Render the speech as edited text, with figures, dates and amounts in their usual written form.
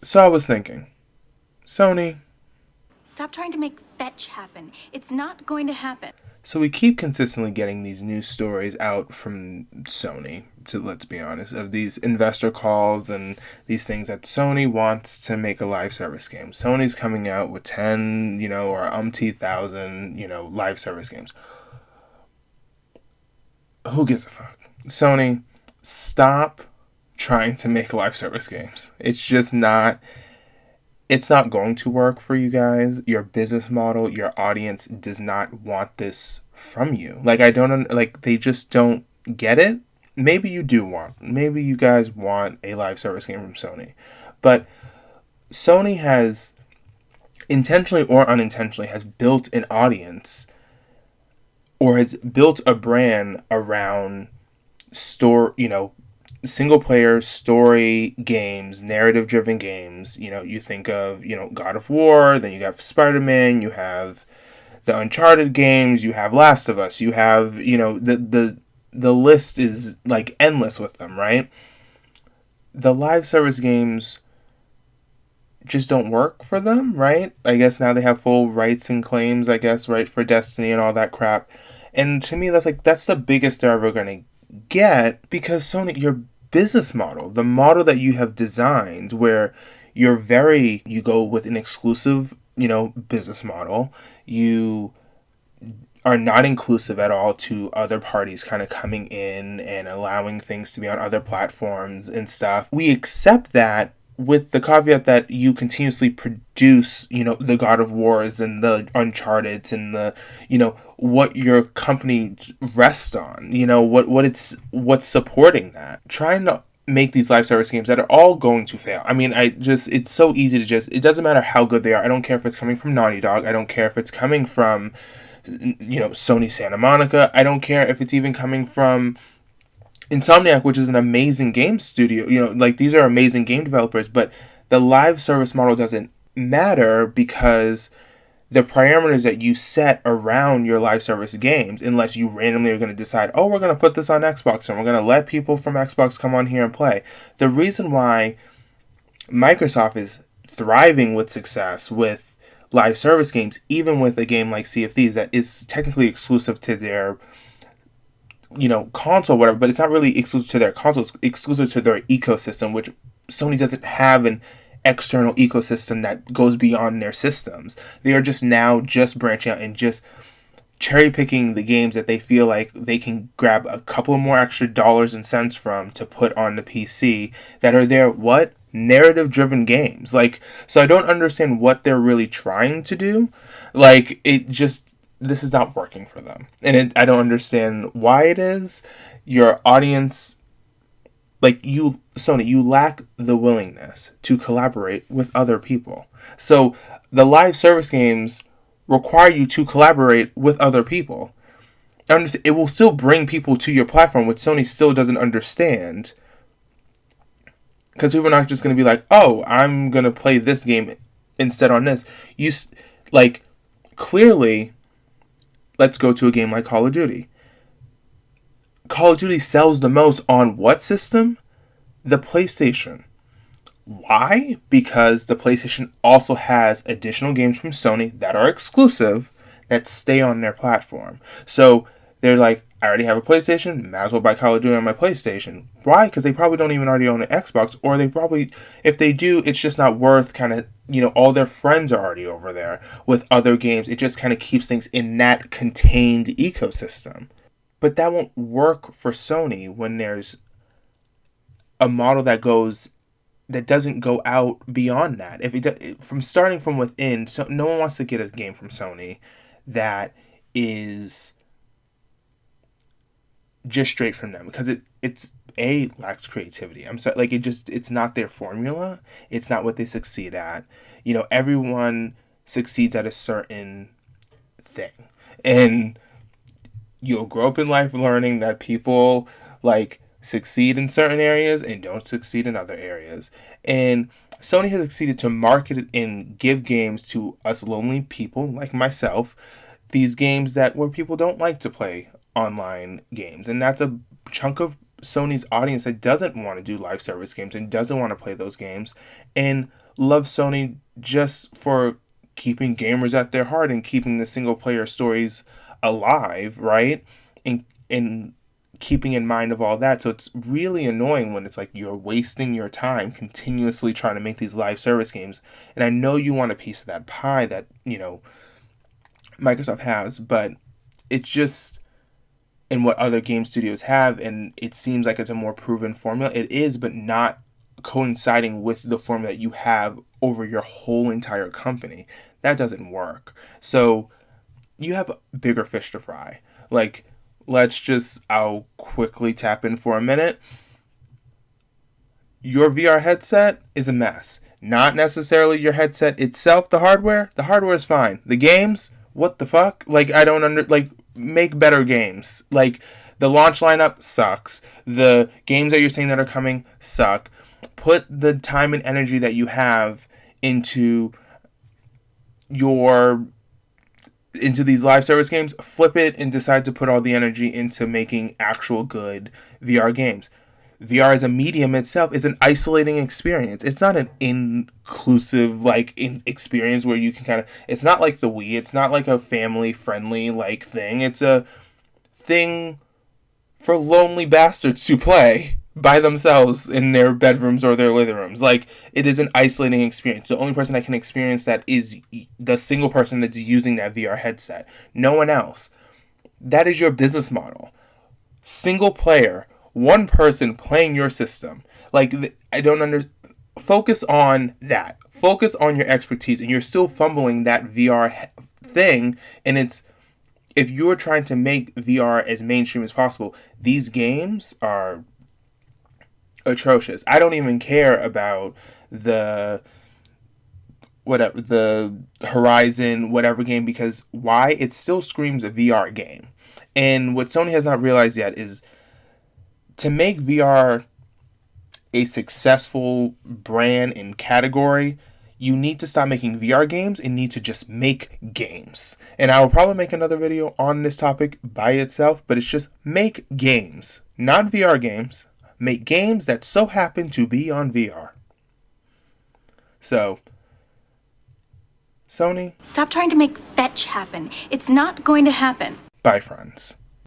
So I was thinking, Sony, Stop trying to make fetch happen. It's not going to happen. so we keep consistently getting these news stories out from Sony, to let's be honest, of these investor calls and these things that Sony wants to make a live service game. Sony's coming out with 10, or thousand, live service games. Who gives a fuck? Sony, stop trying to make live service games. It's not going to work for you guys. Your business model, your audience does not want this from you. Like, I don't, like, they just don't get it. Maybe you guys want a live service game from Sony. But Sony has, intentionally or unintentionally, has built an audience or has built a brand around single player story games, narrative driven games. You think of, God of War, then you have Spider-Man, you have the Uncharted games, you have Last of Us, you have, the list is like endless with them, right? The live service games just don't work for them, right? I guess now they have full rights and claims, I guess, right, for Destiny and all that crap. And to me, that's the biggest they're ever going to get, because Sony, your business model, the model that you have designed, where you go with an exclusive, business model, you are not inclusive at all to other parties kind of coming in and allowing things to be on other platforms and stuff. We accept that with the caveat that you continuously produce, the God of Wars and the Uncharted and the, what your company rests on, what's supporting that. Trying to make these live service games that are all going to fail. I mean, it's so easy to it doesn't matter how good they are. I don't care if it's coming from Naughty Dog. I don't care if it's coming from, Sony Santa Monica. I don't care if it's even coming from Insomniac, which is an amazing game studio. Like, these are amazing game developers, but the live service model doesn't matter, because the parameters that you set around your live service games, unless you randomly are going to decide, oh, we're going to put this on Xbox and we're going to let people from Xbox come on here and play. The reason why Microsoft is thriving with success with live service games, even with a game like Sea of Thieves that is technically exclusive to their console, whatever, but it's not really exclusive to their console, it's exclusive to their ecosystem, which Sony doesn't have an external ecosystem that goes beyond their systems. They are just now just branching out and just cherry picking the games that they feel like they can grab a couple more extra dollars and cents from to put on the PC, that are their narrative driven games. Like, so I don't understand what they're really trying to do. Like, this is not working for them. And I don't understand why it is. Your audience, like, Sony, you lack the willingness to collaborate with other people. So the live service games require you to collaborate with other people. It will still bring people to your platform, which Sony still doesn't understand. Because people are not just going to be like, oh, I'm going to play this game instead on this. Clearly, let's go to a game like Call of Duty. Call of Duty sells the most on what system? The PlayStation. Why? Because the PlayStation also has additional games from Sony that are exclusive that stay on their platform. So they're like, I already have a PlayStation, might as well buy Call of Duty on my PlayStation. Why? Because they probably don't even already own an Xbox, or they probably, if they do, it's just not worth kind of, all their friends are already over there with other games. It just kind of keeps things in that contained ecosystem. But that won't work for Sony when there's a model that doesn't go out beyond that. If from starting from within, so no one wants to get a game from Sony that is just straight from them, because it's lacks creativity. I'm sorry, like, it's not their formula. It's not what they succeed at. Everyone succeeds at a certain thing, and you'll grow up in life learning that people, like, succeed in certain areas and don't succeed in other areas. And Sony has succeeded to market it and give games to us lonely people like myself, these games where people don't like to play online games, and that's a chunk of Sony's audience that doesn't want to do live service games and doesn't want to play those games and love Sony just for keeping gamers at their heart and keeping the single player stories alive, right? And keeping in mind of all that. So it's really annoying when it's like you're wasting your time continuously trying to make these live service games. And I know you want a piece of that pie that, Microsoft has, but it's just in what other game studios have, and it seems like it's a more proven formula. It is, but not coinciding with the formula that you have over your whole entire company. That doesn't work. So you have bigger fish to fry. Like, I'll quickly tap in for a minute. Your VR headset is a mess. Not necessarily your headset itself, the hardware. The hardware is fine. The games, what the fuck? Like, I don't make better games. Like, the launch lineup sucks. The games that you're saying that are coming suck. Put the time and energy that you have into these live service games, flip it and decide to put all the energy into making actual good VR games. VR as a medium itself is an isolating experience. It's not an inclusive experience where you can it's not like the Wii. It's not like a family friendly thing. It's a thing for lonely bastards to play by themselves in their bedrooms or their living rooms. Like, it is an isolating experience. The only person that can experience that is the single person that's using that VR headset. No one else. That is your business model. Single player, one person playing your system. Focus on that. Focus on your expertise, and you're still fumbling that VR thing. And if you're trying to make VR as mainstream as possible, these games are atrocious. I don't even care about the Horizon whatever game, because why? It still screams a VR game. And what Sony has not realized yet is to make VR a successful brand and category, you need to stop making VR games and need to just make games. And I will probably make another video on this topic by itself, but it's just make games, not VR games. Make games that so happen to be on VR. So, Sony, Stop trying to make fetch happen. It's not going to happen. bye, friends.